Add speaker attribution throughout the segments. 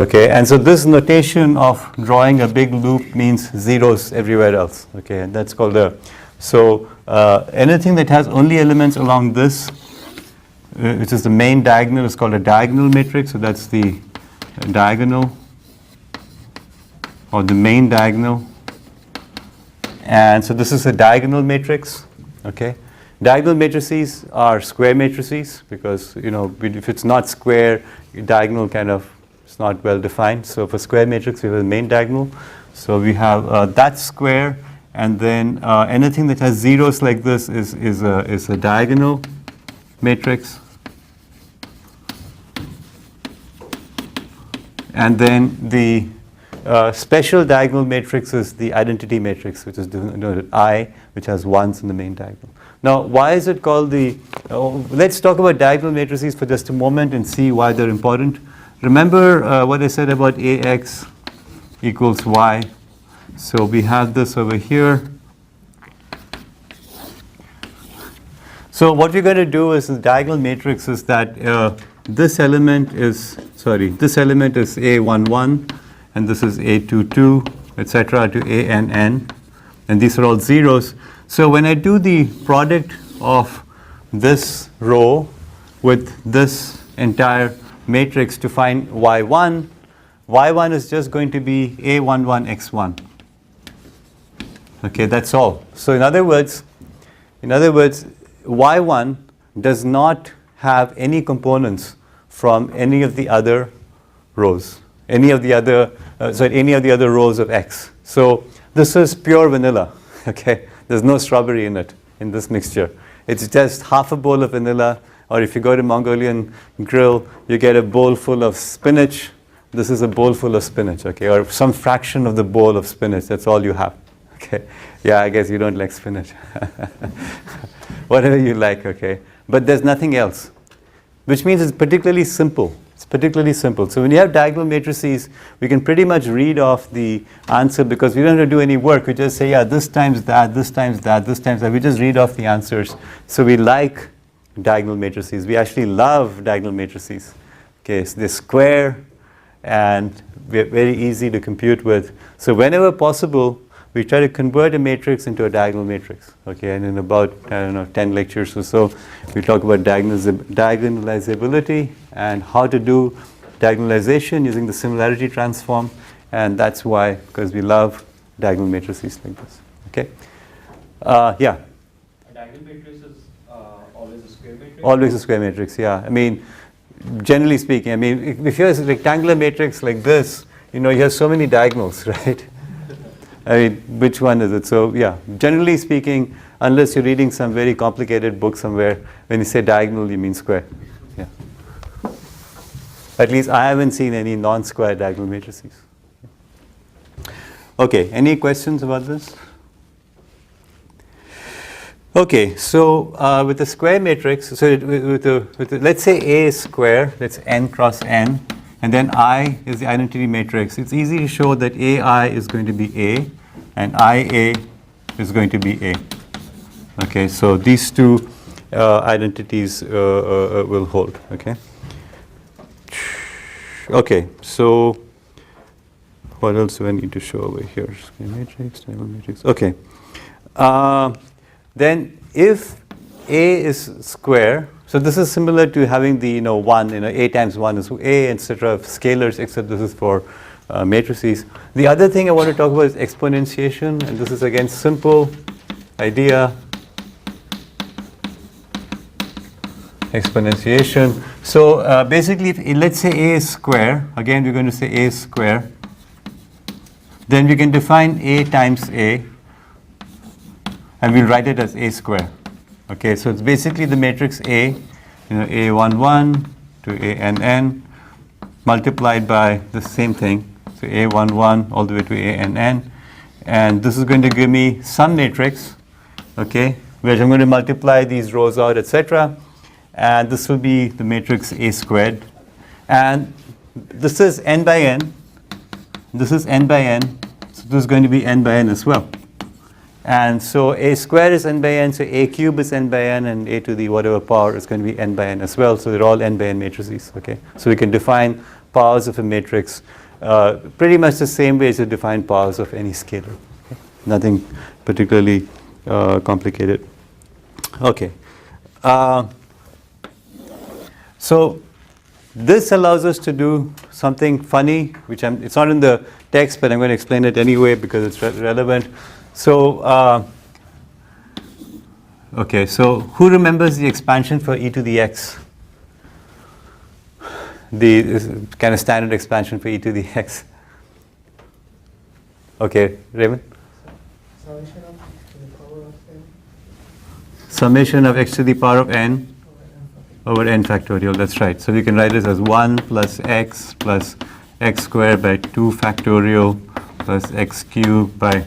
Speaker 1: Okay, and so this notation of drawing a big loop means zeros everywhere else. Okay, and that's called a, so anything that has only elements along this, which is the main diagonal, is called a diagonal matrix. So that's the diagonal or the main diagonal. And so this is a diagonal matrix. Okay, diagonal matrices are square matrices because, you know, if it's not square, diagonal kind of, it's not well defined. So for square matrix, we have a main diagonal. So we have that square, and then anything that has zeros like this is a diagonal matrix. And then the special diagonal matrix is the identity matrix, which is denoted I, which has ones in the main diagonal. Now, why is it called the, let's talk about diagonal matrices for just a moment and see why they're important. Remember what I said about AX equals Y. So we have this over here. So what we're going to do is the diagonal matrix is that this element is A11 and this is A22, etc. to ANN, and these are all zeros. So when I do the product of this row with this entire matrix to find y1 is just going to be A11x1. Okay, that's all. So in other words, y1 does not have any components from any of the other rows, any of the other rows of x. So this is pure vanilla. Okay, there's no strawberry in it, in this mixture. It's just half a bowl of vanilla, or if you go to Mongolian grill, you get a bowl full of spinach. This is a bowl full of spinach, okay, or some fraction of the bowl of spinach. That's all you have. Okay, yeah, I guess you don't like spinach. Whatever you like, okay, but there's nothing else, which means it's particularly simple. It's particularly simple. So when you have diagonal matrices, we can pretty much read off the answer because we don't have to do any work. We just say, yeah, this times that, this times that, this times that. We just read off the answers. So we like diagonal matrices. We actually love diagonal matrices. Okay, so they're square and very easy to compute with. So whenever possible, we try to convert a matrix into a diagonal matrix. Okay, and in about, I don't know, 10 lectures or so, we talk about diagonalizability and how to do diagonalization using the similarity transform. And that's why, because we love diagonal matrices like this. Okay, yeah.
Speaker 2: A diagonal matrix is always a square matrix?
Speaker 1: Always a square matrix, yeah. I mean, generally speaking, I mean, if you have a rectangular matrix like this, you know, you have so many diagonals, right? I mean, which one is it? So, yeah, generally speaking, unless you're reading some very complicated book somewhere, when you say diagonal, you mean square. Yeah. At least I haven't seen any non-square diagonal matrices. Okay, any questions about this? Okay, so with the square matrix, so let's say A is square, that's n cross n, and then I is the identity matrix. It's easy to show that AI is going to be A, and IA is going to be A. Okay, so these two identities will hold. Okay. Okay, so what else do I need to show over here? Square matrix, diagonal matrix. Okay. Then if A is square, so this is similar to having the 1, A times 1 is A, etc. of scalars, except this is for matrices. The other thing I want to talk about is exponentiation, and this is again simple idea. Exponentiation. So basically, let's say A is square. Again, we're going to say A is square. Then we can define A times A, and we'll write it as A square. Okay, so it's basically the matrix A, A11 to ANN, multiplied by the same thing, so A11 all the way to ANN, and this is going to give me some matrix, okay, where I'm going to multiply these rows out, etc., and this will be the matrix A squared, and this is n by n, this is n by n, so this is going to be n by n as well. And so A square is n by n, so A cube is n by n, and A to the whatever power is going to be n by n as well. So they're all n by n matrices, okay? So we can define powers of a matrix pretty much the same way as you define powers of any scalar. Okay? Nothing particularly complicated. Okay. So this allows us to do something funny, which it's not in the text, but I'm going to explain it anyway because it's relevant. So, okay, so who remembers the expansion for e to the x? The kind of standard expansion for e to the x. Okay, Raymond? Summation of x to the power of n over n factorial, that's right. So we can write this as 1 plus x squared by 2 factorial plus x cubed by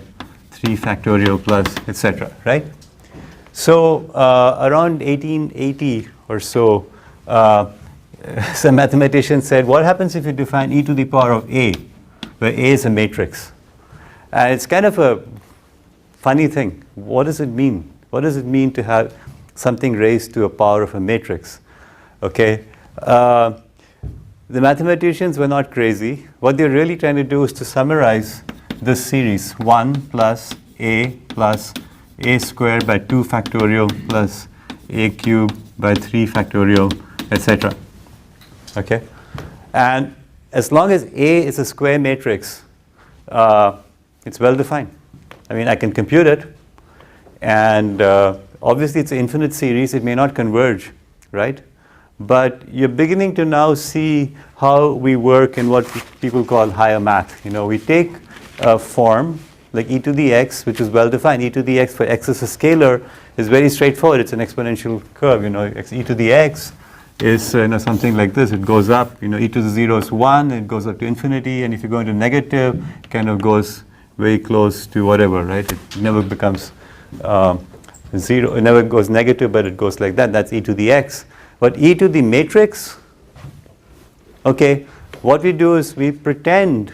Speaker 1: 3 factorial plus etc. Right? So around 1880 or so, some mathematician said, what happens if you define e to the power of a, where a is a matrix? And it's kind of a funny thing. What does it mean? What does it mean to have something raised to a power of a matrix? Okay, the mathematicians were not crazy. What they're really trying to do is to summarize this series: 1 plus a squared by 2 factorial plus a cubed by 3 factorial, etc. Okay, and as long as a is a square matrix, it's well defined. I mean, I can compute it, and obviously it's an infinite series. It may not converge, right? But you're beginning to now see how we work in what people call higher math. You know, we take a form like e to the x, which is well defined. E to the x for x is a scalar is very straightforward. It's an exponential curve. You know, e to the x is something like this. It goes up. You know, e to the 0 is 1. It goes up to infinity. And if you go into negative, it kind of goes very close to whatever, right? It never becomes 0. It never goes negative, but it goes like that. That's e to the x. But e to the matrix, okay, what we do is we pretend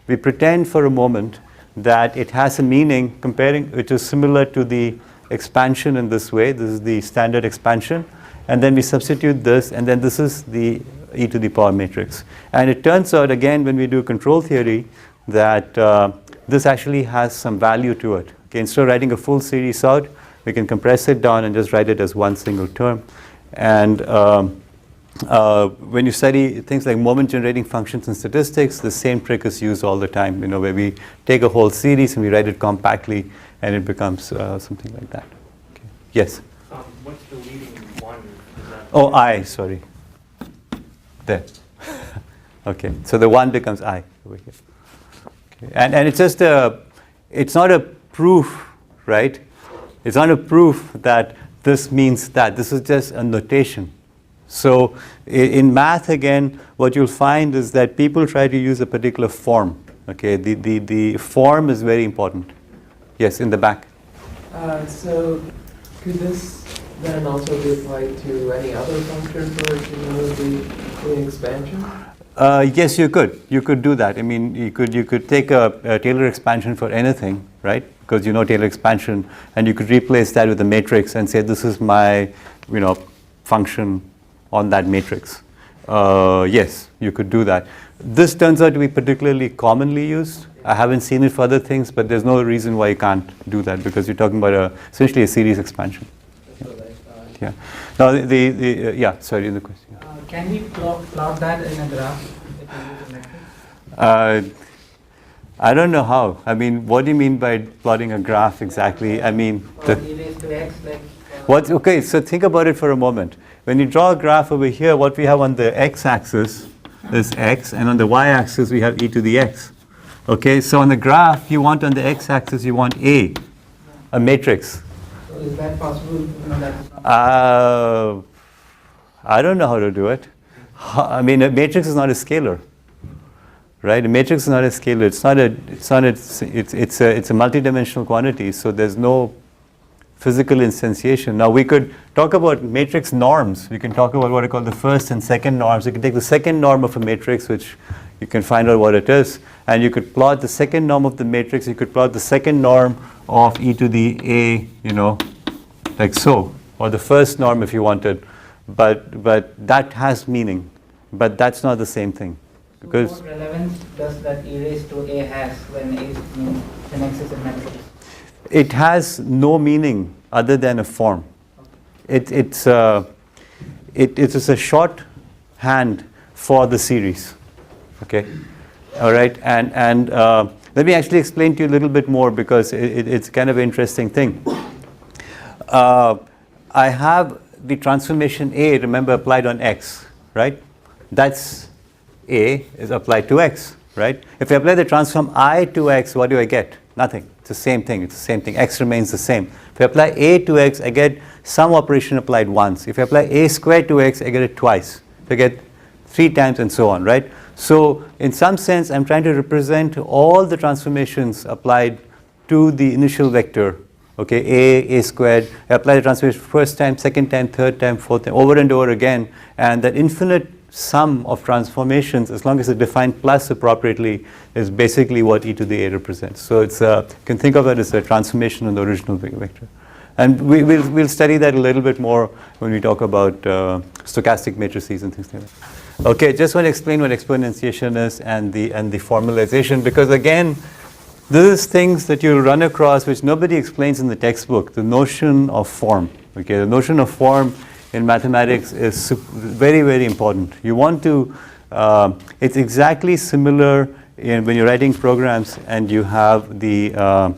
Speaker 1: for a moment that it has a meaning which is similar to the expansion in this way. This is the standard expansion. And then we substitute this, and then this is the e to the power matrix. And it turns out, again, when we do control theory, that this actually has some value to it. Okay, instead of writing a full series out, we can compress it down and just write it as one single term. And when you study things like moment generating functions in statistics, the same trick is used all the time, you know, where we take a whole series and we write it compactly and it becomes something like that. Okay. Yes?
Speaker 2: What's the leading one?
Speaker 1: Oh, I, sorry. There. Okay, so the 1 becomes I over here. Okay. And it's just it's not a proof, right? It's not a proof that this means that. This is just a notation. So in math, again, what you'll find is that people try to use a particular form. Okay, the form is very important. Yes, in the back.
Speaker 3: So could this then also be applied to any other function for which you know the expansion?
Speaker 1: Yes, you could. You could do that. I mean, you could take a Taylor expansion for anything, right? Because you know Taylor expansion, and you could replace that with a matrix and say this is my, you know, function on that matrix. Yes, you could do that. This turns out to be particularly commonly used. I haven't seen it for other things, but there's no reason why you can't do that because you're talking about essentially a series expansion. Yeah. Now yeah. Sorry, the question.
Speaker 3: Can we plot that in a graph if we use a metric?
Speaker 1: I don't know how. I mean, what do you mean by plotting a graph exactly? I mean,
Speaker 3: e raised to x, like.
Speaker 1: What? Okay, so think about it for a moment. When you draw a graph over here, what we have on the x-axis is x, and on the y-axis we have e to the x. Okay, so on the graph, you want on the x-axis, you want a matrix.
Speaker 3: So is that possible?
Speaker 1: I don't know how to do it. I mean, a matrix is not a scalar, right? A matrix is not a scalar. It's a multidimensional quantity. So there's no physical instantiation. Now we could talk about matrix norms. We can talk about what I call the first and second norms. You can take the second norm of a matrix, which you can find out what it is, and you could plot the second norm of the matrix. You could plot the second norm of e to the a, you know, like so, or the first norm if you wanted. But that has meaning. But that's not the same thing. because
Speaker 4: what relevance does that e raised to a has when a means when x is a matrix?
Speaker 1: it has no meaning other than a form. It's a shorthand for the series. Okay, all right, and let me actually explain to you a little bit more because it's kind of an interesting thing. I have the transformation A, remember, applied on x, right? That's A is applied to x, right? If I apply the transform I to x, what do I get? Nothing. It's the same thing. It's the same thing. X remains the same. If I apply A to x, I get some operation applied once. If I apply A squared to x, I get it twice. If I get 3 times and so on, right? So in some sense, I'm trying to represent all the transformations applied to the initial vector. Okay, a squared. I apply the transformation first time, second time, third time, fourth time, over and over again, and that infinite sum of transformations, as long as it's defined plus appropriately, is basically what e to the a represents. So it's you can think of it as a transformation on the original vector, and we'll study that a little bit more when we talk about stochastic matrices and things like that. Okay, just want to explain what exponentiation is and the formalization, because again, this is things that you'll run across which nobody explains in the textbook, the notion of form. Okay, the notion of form in mathematics is very, very important. You want to, it's exactly similar when you're writing programs and you have the, I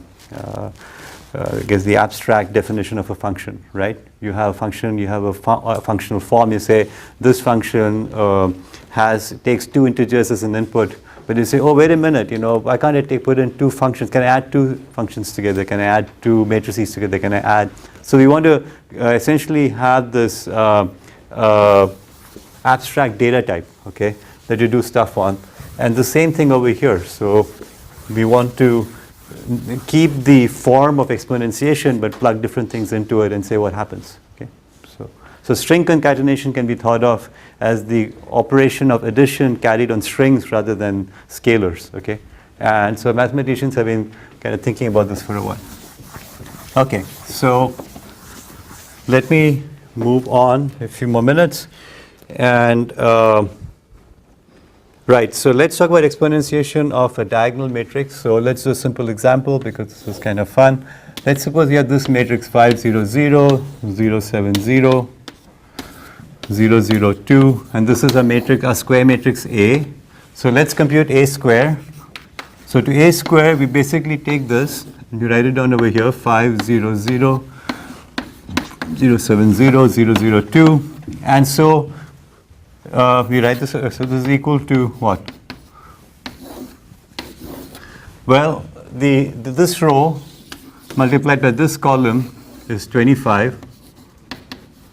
Speaker 1: guess the abstract definition of a function, right? You have a function, you have a functional form, you say this function takes 2 integers as an input. But you say, oh, wait a minute, why can't I put in 2 functions? Can I add 2 functions together? Can I add 2 matrices together? Can I add? So we want to essentially have this abstract data type, okay, that you do stuff on. And the same thing over here. So we want to keep the form of exponentiation, but plug different things into it and say what happens. Okay, so string concatenation can be thought of as the operation of addition carried on strings rather than scalars, okay? And so mathematicians have been kind of thinking about this for a while. Okay, so let me move on a few more minutes. And right, so let's talk about exponentiation of a diagonal matrix. So let's do a simple example because this is kind of fun. Let's suppose you have this matrix 5, 0, 0, 0, 7, 0, 0, 0, 2, and this is a square matrix A. So let's compute A square. So to A square, we basically take this, and you write it down over here, 5, 0, 0, 0, 7, 0, 0, 0, 2. And so we write this, so this is equal to what? Well, this row multiplied by this column is 25.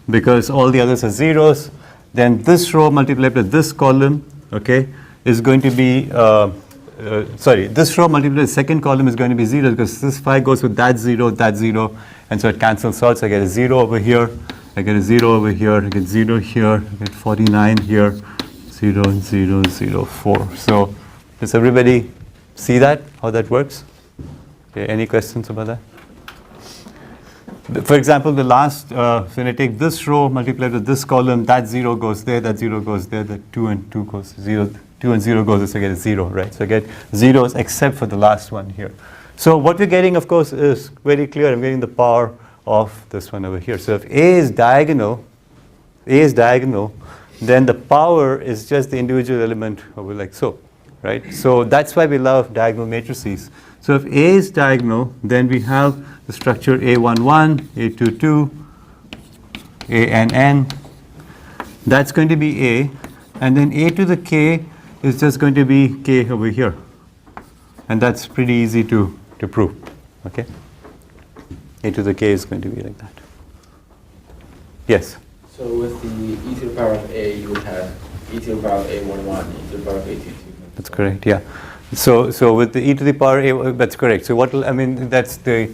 Speaker 1: Because all the others are zeros, then this row multiplied by this column, okay, is going to be, this row multiplied by the second column is going to be 0 because this 5 goes with that 0, and so it cancels out. So I get a 0 over here, I get a 0 over here, I get 0 here, I get 49 here, 0, 0, 0, 4. So does everybody see that, how that works? Okay, any questions about that? For example, the last, when I take this row multiplied with this column, that 0 goes there, that 0 goes there, that 2 and 2 goes 0, 2 and 0 goes, so I get a 0, right? So I get zeros except for the last one here. So what we're getting, of course, is very clear. I'm getting the power of this one over here. So if A is diagonal, then the power is just the individual element over like so, right? So that's why we love diagonal matrices. So if A is diagonal, then we have the structure A11, A22, ANN. That's going to be A. And then A to the K is just going to be K over here. And that's pretty easy to prove. Okay? A to the K is going to be like that. Yes?
Speaker 3: So with the e to the power of A, you would have e to the power of A11, e to the power of A22.
Speaker 1: That's correct, yeah. So with the e to the power A, that's correct. So that's the,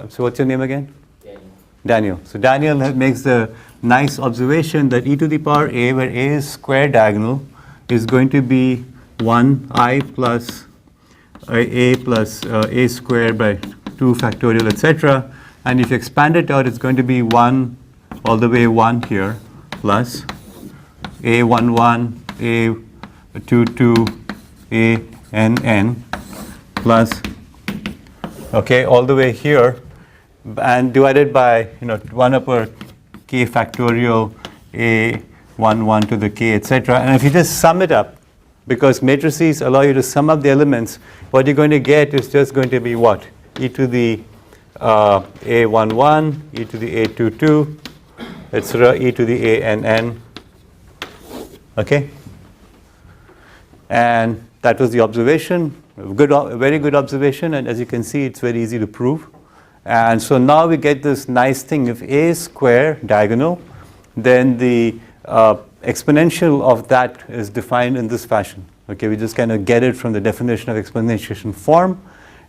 Speaker 1: so what's your name again? Daniel. So Daniel makes the nice observation that e to the power A, where A is square diagonal, is going to be 1i plus A plus A squared by 2 factorial, etc. And if you expand it out, it's going to be 1 all the way 1 here plus A11, A 2 to a n n plus, okay, all the way here, and divided by 1 upper k factorial a 1 1 to the k, etc. And if you just sum it up, because matrices allow you to sum up the elements, what you're going to get is just going to be what? E to the a11, e to the a22, etc., e to the ann. Okay? And that was the observation. Very good observation, and as you can see, it's very easy to prove. And so now we get this nice thing. If a is square diagonal, then the exponential of that is defined in this fashion. Okay, we just kind of get it from the definition of exponentiation form,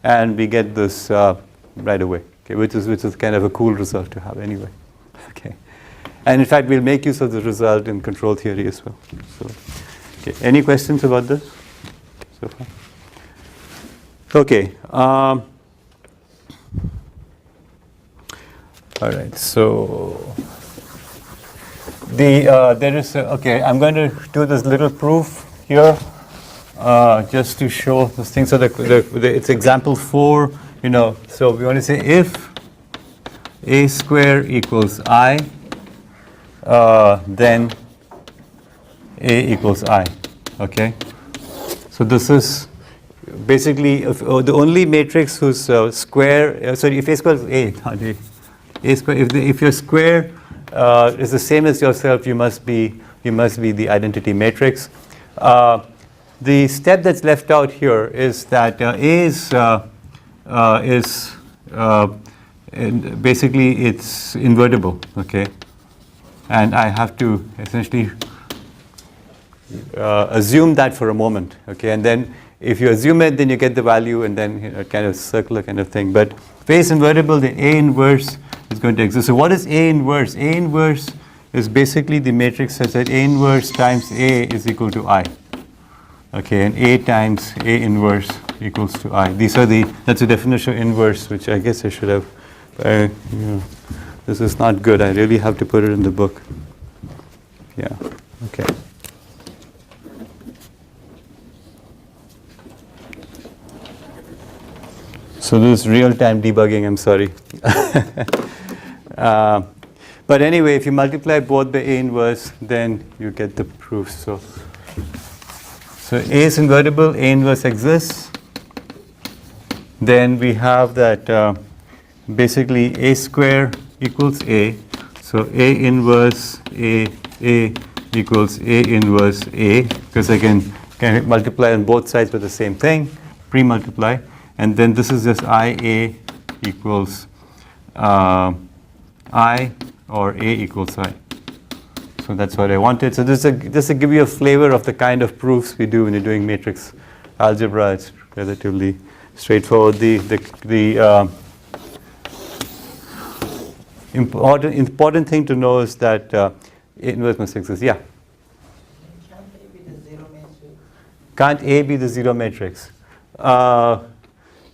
Speaker 1: and we get this right away. Okay, which is kind of a cool result to have anyway. Okay, and in fact, we'll make use of the result in control theory as well. So, okay, any questions about this so far? Okay. All right. So there is okay. I'm going to do this little proof here, just to show this thing. So it's example 4. So we want to say if a square equals I, then a equals I. Okay. So this is basically the only matrix whose square. Sorry, if a square is a, not a. A square. If your square is the same as yourself, you must be the identity matrix. The step that's left out here is that A is basically it's invertible. Okay, and I have to essentially assume that for a moment. Okay, and then if you assume it, then you get the value, and then kind of circular kind of thing. But if A is invertible, then A inverse is going to exist. So what is A inverse? A inverse is basically the matrix such that A inverse times A is equal to I. Okay, and A times A inverse equals to I. That's the definition of inverse, which I guess I should have. This is not good. I really have to put it in the book. Yeah. Okay. So this is real-time debugging, I'm sorry. But anyway, if you multiply both by A inverse, then you get the proof. So A is invertible, A inverse exists. Then we have that basically A square equals A. So A inverse A equals A inverse A, because I can multiply on both sides with the same thing, pre-multiply. And then this is just IA equals I, or A equals I. So that's what I wanted. So just to give you a flavor of the kind of proofs we do when you're doing matrix algebra. It's relatively straightforward. The important thing to know is that inverse must exist. Yeah?
Speaker 4: Can't A be the zero matrix?
Speaker 1: Can't A be the zero matrix?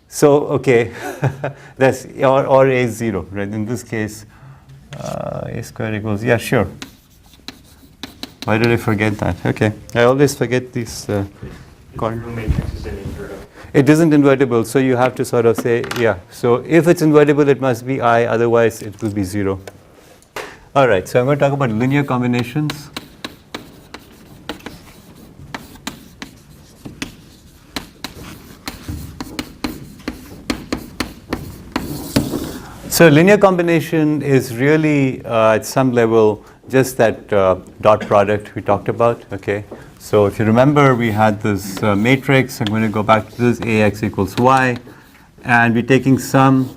Speaker 1: So okay, that's or A is 0, right? In this case, A square equals, yeah, sure. Why did I forget that? Okay, I always forget these.
Speaker 2: Matrix is invertible.
Speaker 1: It isn't invertible, so you have to sort of say, yeah. So if it's invertible, it must be I, otherwise it will be 0. All right, so I'm going to talk about linear combinations. So linear combination is really, at some level, just that dot product we talked about. Okay. So if you remember, we had this matrix. I'm going to go back to this AX equals Y, and we're taking some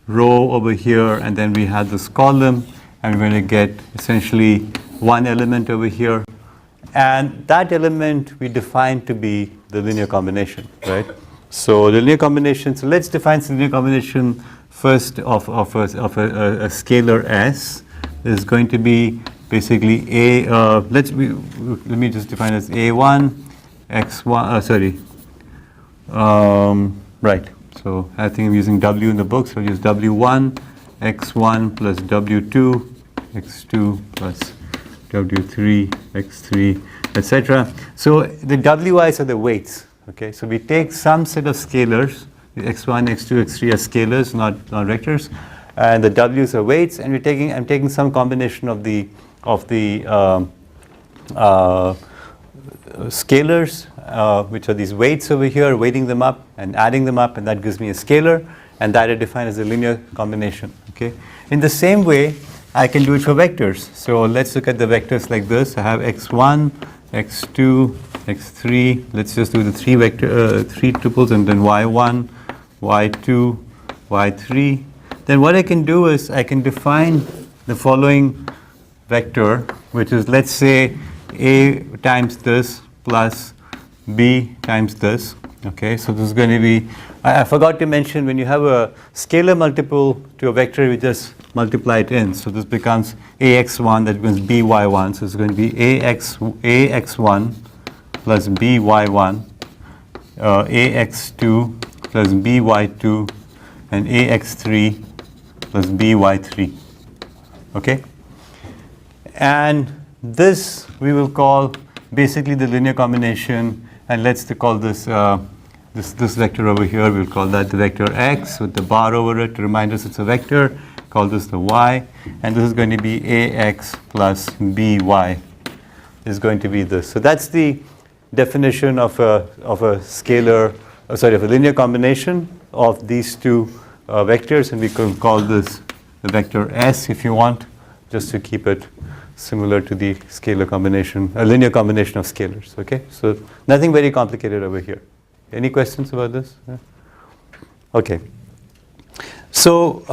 Speaker 1: row over here, and then we had this column, and we're going to get essentially one element over here, and that element we define to be the linear combination, right? So the linear combination. So let's define the linear combination first of a scalar S. Is going to be basically let me just define as A1 X1 right. So I think I'm using W in the book, so I'll use W1 X1 plus W2 X2 plus W3 X3 etc. So the wi's are the weights. Okay, so we take some set of scalars, x1, x2, x3 are scalars, not vectors, and the w's are weights, and I'm taking some combination of the scalars, which are these weights over here, weighting them up and adding them up, and that gives me a scalar, and that I define as a linear combination. Okay. In the same way, I can do it for vectors. So let's look at the vectors like this. I have x1, x2, x3. Let's just do the three tuples, and then y1, y2, y3. Then what I can do is I can define the following vector, which is, let's say, a times this plus b times this. Okay, so this is going to be, I forgot to mention, when you have a scalar multiple to a vector, we just multiply it in. So this becomes ax1, that becomes by1. So it's going to be ax1 plus by1, ax2 plus by2, and ax3 plus by3. Okay? And this we will call basically the linear combination, and let's call this this vector over here, we'll call that the vector x with the bar over it to remind us it's a vector. Call this the y, and this is going to be ax plus by is going to be this. So that's the definition of a scalar, of a linear combination of these two vectors, and we can call this the vector s if you want, just to keep it similar to the scalar combination, a linear combination of scalars. Okay, so nothing very complicated over here. Any questions about this? Yeah? Okay. So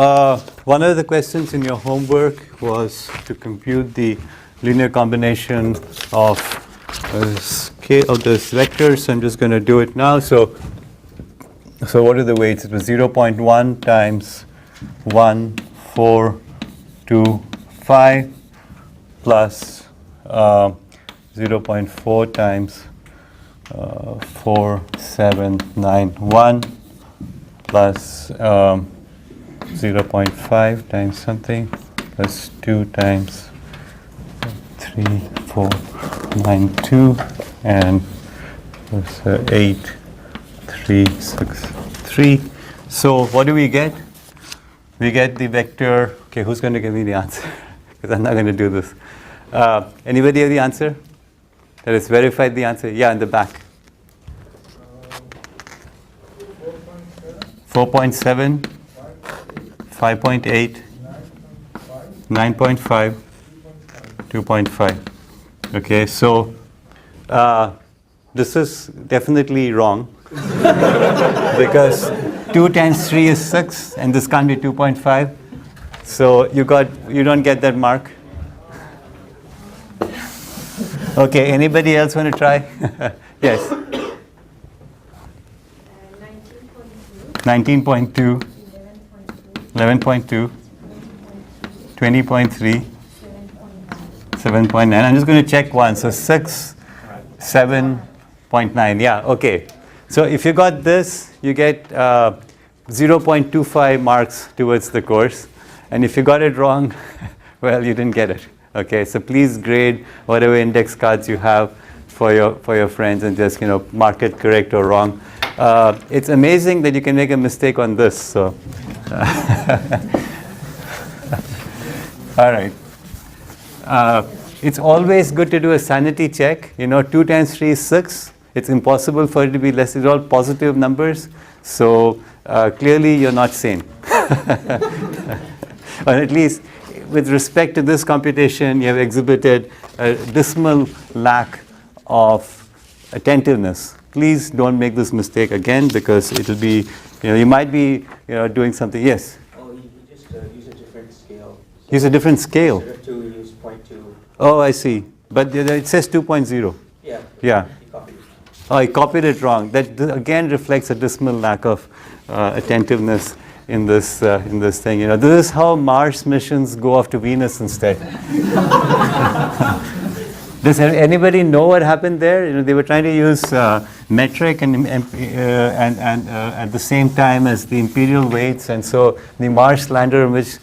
Speaker 1: one of the questions in your homework was to compute the linear combination of this vector. So I'm just going to do it now. So what are the weights? It was 0.1 times 1, 4, 2, 5 plus 0.4 times 4, 7, 9, 1 plus 0.5 times something plus 2 times 3, 4, 9, 2 and plus 8, 3, 6, 3. So what do we get? We get the vector. Okay, who's going to give me the answer? Because I'm not going to do this. Anybody have the answer? That has verified the answer? Yeah, in the back. 4.7, 5.8, 9.5, 2.5. Okay, so this is definitely wrong because 2 times 3 is 6, and this can't be 2.5. So you don't get that mark. Okay, anybody else want to try? Yes. 19.2, 11.2, 20.3, 7.9. I'm just going to check one. So 6, 7.9. Yeah, okay. So if you got this, you get 0.25 marks towards the course. And if you got it wrong, well, you didn't get it. Okay, so please grade whatever index cards you have for your friends and just mark it correct or wrong. It's amazing that you can make a mistake on this. So, all right. It's always good to do a sanity check. 2 times 3 is 6. It's impossible for it to be less. It's all positive numbers. So clearly you're not sane. Or at least with respect to this computation, you have exhibited a dismal lack of attentiveness. Please don't make this mistake again, because it'll be, you might be, doing something. Yes?
Speaker 2: Oh, you just use a different scale.
Speaker 1: Use a different scale.
Speaker 2: Instead of 2, you use 0.2.
Speaker 1: Oh, I see. But it says 2.0.
Speaker 2: Yeah.
Speaker 1: Yeah.
Speaker 2: You copied it.
Speaker 1: Oh, I copied it wrong. That again reflects a dismal lack of attentiveness in this thing. This is how Mars missions go off to Venus instead. Does anybody know what happened there? You know, they were trying to use metric and at the same time as the imperial weights, and so the Mars lander, in which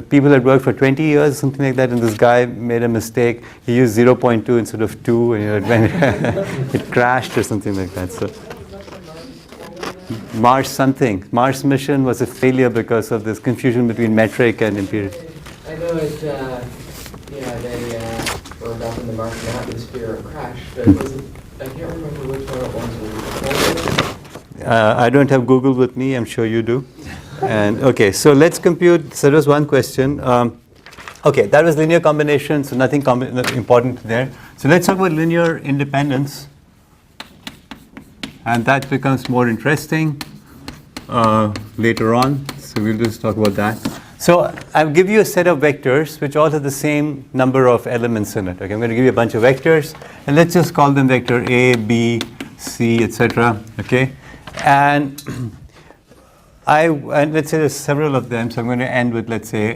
Speaker 1: people had worked for 20 years, something like that, and this guy made a mistake. He used 0.2 instead of 2, and it crashed or something like that. So Mars mission was a failure because of this confusion between metric and imperial.
Speaker 3: I know it, they burned up in the Martian atmosphere and crashed, but it wasn't, I can't remember which one it was.
Speaker 1: I don't have Google with me, I'm sure you do. And okay, so let's compute. So that was one question. Okay, that was linear combination, so nothing important there. So let's talk about linear independence. And that becomes more interesting later on. So we'll just talk about that. So I'll give you a set of vectors which all have the same number of elements in it. Okay, I'm going to give you a bunch of vectors, and let's just call them vector A, B, C, etc. Okay, and let's say there's several of them. So I'm going to end with, let's say,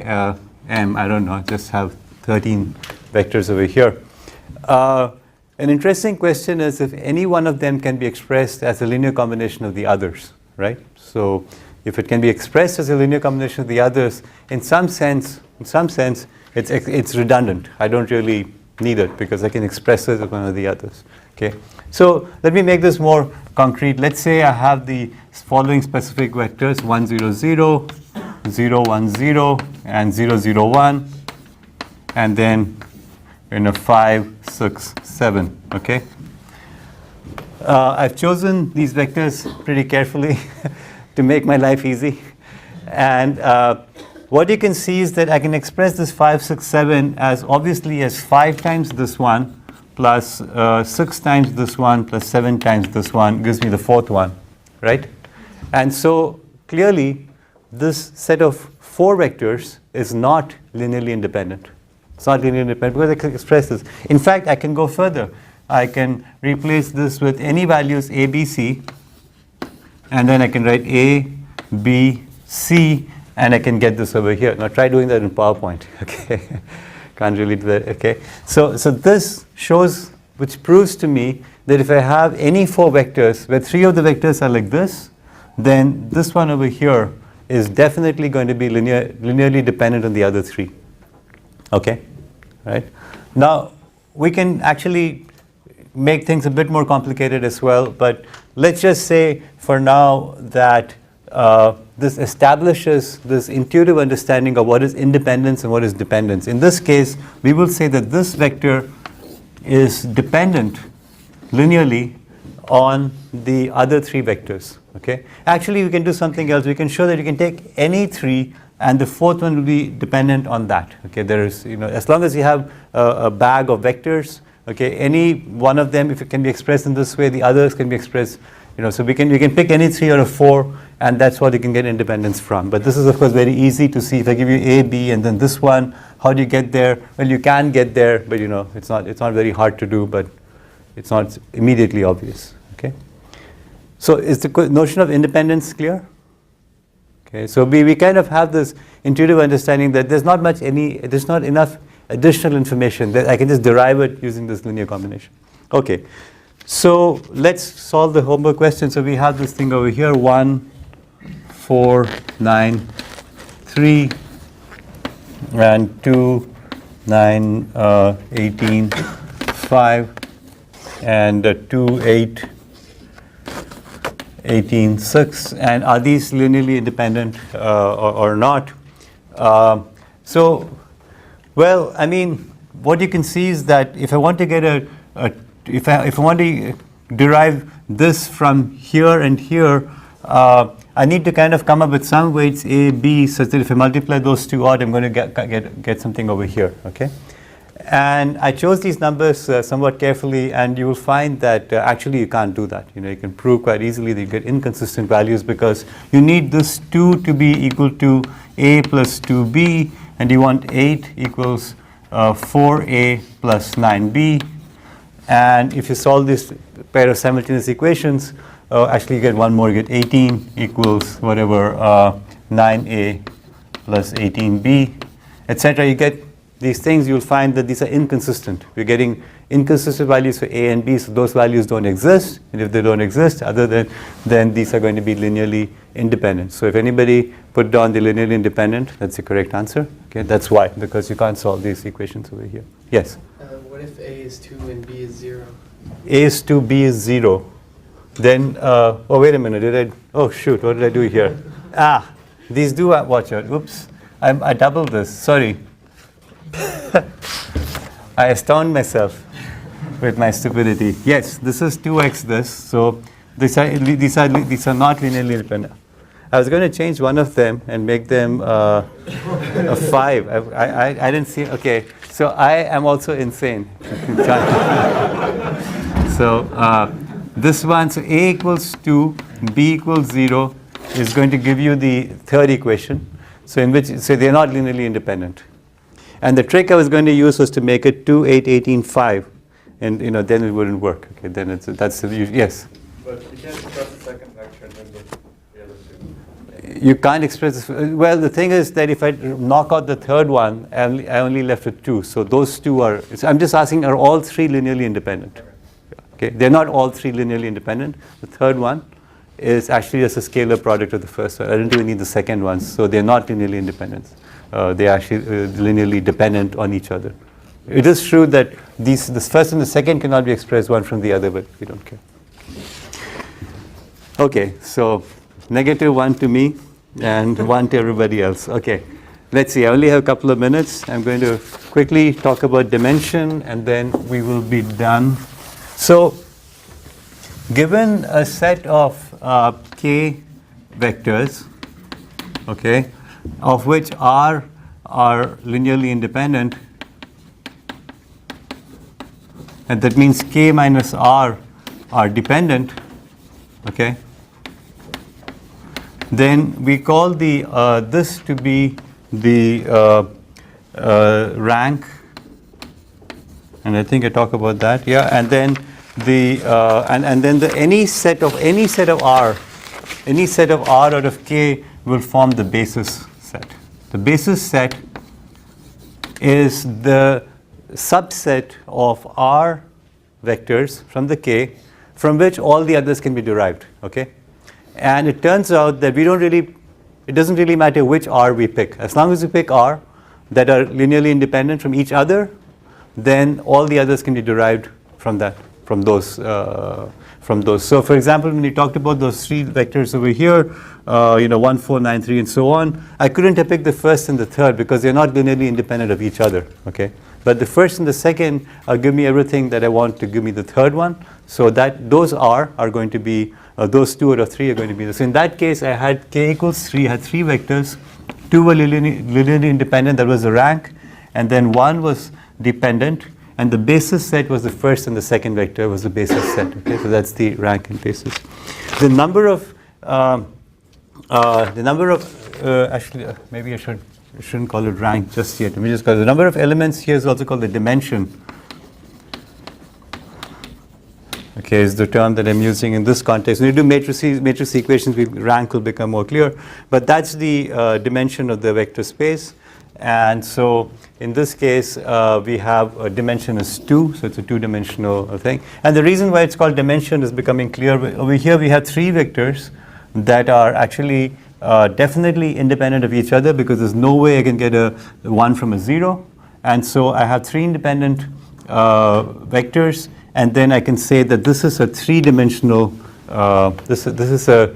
Speaker 1: M. I don't know. Just have 13 vectors over here. An interesting question is if any one of them can be expressed as a linear combination of the others, right? So if it can be expressed as a linear combination of the others, in some sense, it's redundant. I don't really need it because I can express it as one of the others. Okay. So let me make this more concrete. Let's say I have the following specific vectors: 1, 0, 0, 0, 1, 0, and 0, 0, 1, and then 5, 6, 7. Okay. I've chosen these vectors pretty carefully to make my life easy. And what you can see is that I can express this 5, 6, 7 as obviously as 5 times this one plus 6 times this one plus 7 times this one gives me the fourth one, right? And so clearly this set of 4 vectors is not linearly independent. It's not linearly independent because I can express this. In fact, I can go further. I can replace this with any values A, B, C, and then I can write A, B, C, and I can get this over here. Now try doing that in PowerPoint. Okay, can't really do that. Okay, so this shows, which proves to me that if I have any 4 vectors where 3 of the vectors are like this, then this one over here is definitely going to be linearly dependent on the other 3. Okay, right? Now we can actually make things a bit more complicated as well, but let's just say for now that this establishes this intuitive understanding of what is independence and what is dependence. In this case, we will say that this vector is dependent linearly on the other 3 vectors. Okay. Actually, we can do something else. We can show that you can take any 3 and the fourth one will be dependent on that. Okay. There is, as long as you have a bag of vectors, okay, any one of them, if it can be expressed in this way, the others can be expressed, so we can pick any 3 out of 4, and that's what you can get independence from. But this is, of course, very easy to see. If I give you A, B, and then this one, how do you get there? Well, you can get there, but it's not very hard to do, but it's not immediately obvious. Okay. So is the notion of independence clear? Okay. So we kind of have this intuitive understanding that there's not enough additional information that I can just derive it using this linear combination. Okay. So let's solve the homework question. So we have this thing over here: 1, 4, 9, 3, and 2, 9, 18, 5, and 2, 8, 18, 6. And are these linearly independent or not? Well, I mean, what you can see is that if I want to get if I want to derive this from here and here, I need to kind of come up with some weights A, B, such that if I multiply those 2 out, I'm going to get something over here. Okay, and I chose these numbers somewhat carefully, and you will find that actually you can't do that. You can prove quite easily that you get inconsistent values because you need this 2 to be equal to A plus 2B, and you want 8 equals 4A plus 9B. And if you solve this pair of simultaneous equations, actually you get one more. You get 18 equals whatever 9A plus 18B, etc. You get these things. You'll find that these are inconsistent. We're getting inconsistent values for A and B, so those values don't exist. And if they don't exist, then these are going to be linearly independent. So if anybody put down the linearly independent, that's the correct answer. Okay, that's why, because you can't solve these equations over here. Yes?
Speaker 5: What if A is 2 and B is 0?
Speaker 1: A is 2, B is 0. Then, oh, wait a minute, oh shoot, what did I do here? These do, watch out, oops, I doubled this, sorry. I astound myself with my stupidity. Yes, this is 2x this, so these are not linearly independent. I was going to change one of them and make them a 5. I didn't see, okay, so I am also insane. So this one, so A equals 2, B equals 0 is going to give you the third equation, so in which, so they're not linearly independent. And the trick I was going to use was to make it 2, 8, 18, 5, and then it wouldn't work. Okay, then that's the yes.
Speaker 2: But you can't express the second vector and then the other two.
Speaker 1: You can't express this. Well, the thing is that if I knock out the third one, I only left with 2. So those two are. So I'm just asking, are all 3 linearly independent? Okay, they're not all 3 linearly independent. The third one is actually just a scalar product of the first one. I didn't even need the second one, so they're not linearly independent. They're actually linearly dependent on each other. It is true that this first and the second cannot be expressed one from the other, but we don't care. Okay, so -1 to me and 1 to everybody else. Okay, let's see. I only have a couple of minutes. I'm going to quickly talk about dimension, and then we will be done. So, given a set of k vectors, okay, of which r are linearly independent, and that means k minus r are dependent, okay, then we call the this to be the rank, and I think I talk about that, yeah, and then the and then any set of r out of k will form the basis set. The basis set is the subset of r vectors from the k from which all the others can be derived, okay? And it turns out that it doesn't really matter which r we pick. As long as we pick r that are linearly independent from each other, then all the others can be derived from those. So for example, when we talked about those 3 vectors over here, 1, 4, 9, 3, and so on, I couldn't have picked the first and the third because they're not linearly independent of each other, okay? But the first and the second give me everything that I want to give me the third one. So that those are going to be, those 2 out of 3 are going to be this. So in that case, I had k equals 3, I had 3 vectors. 2 were linearly independent, that was the rank. And then 1 was dependent. And the basis set was the first and the second vector was the basis set. Okay, so that's the rank and basis. The number of actually maybe I shouldn't call it rank just yet. Let me just call it the number of elements here is also called the dimension. Okay, is the term that I'm using in this context. When you do matrix equations, rank will become more clear. But that's the dimension of the vector space. And so in this case, we have a dimension is 2, so it's a 2-dimensional thing. And the reason why it's called dimension is becoming clear. Over here we have 3 vectors that are actually definitely independent of each other because there's no way I can get a 1 from a 0. And so I have 3 independent vectors, and then I can say that this is a 3-dimensional, this is a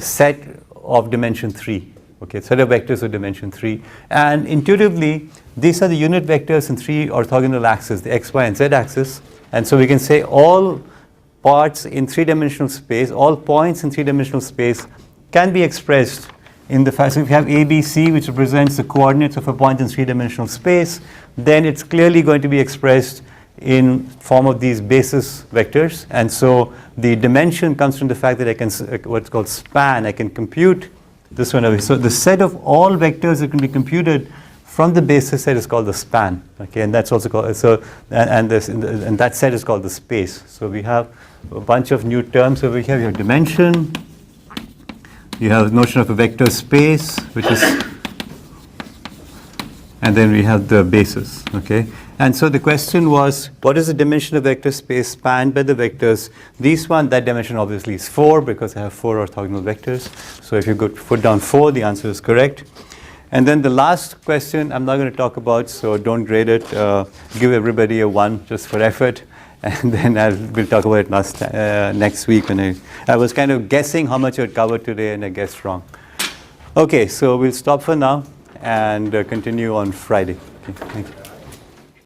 Speaker 1: set of dimension 3. Okay, set of vectors of dimension 3. And intuitively, these are the unit vectors in 3 orthogonal axes, the x, y, and z axis. And so we can say all parts in 3-dimensional space, all points in 3-dimensional space can be expressed in the fact, so if you have A, B, C, which represents the coordinates of a point in 3-dimensional space, then it's clearly going to be expressed in form of these basis vectors. And so the dimension comes from the fact that I can, what's called span, I can compute this one away. So the set of all vectors that can be computed from the basis set is called the span. Okay, and that's also called, so, and that set is called the space. So we have a bunch of new terms over here. We have dimension. You have the notion of a vector space, which is And then we have the basis, okay? And so the question was, what is the dimension of vector space spanned by the vectors? That dimension obviously is 4 because I have 4 orthogonal vectors. So if you put down 4, the answer is correct. And then the last question I'm not going to talk about, so don't grade it. Give everybody a 1 just for effort. And then we'll talk about it next week. When I was kind of guessing how much I would cover today, and I guessed wrong. Okay, so we'll stop for now and continue on Friday. Okay, thank you.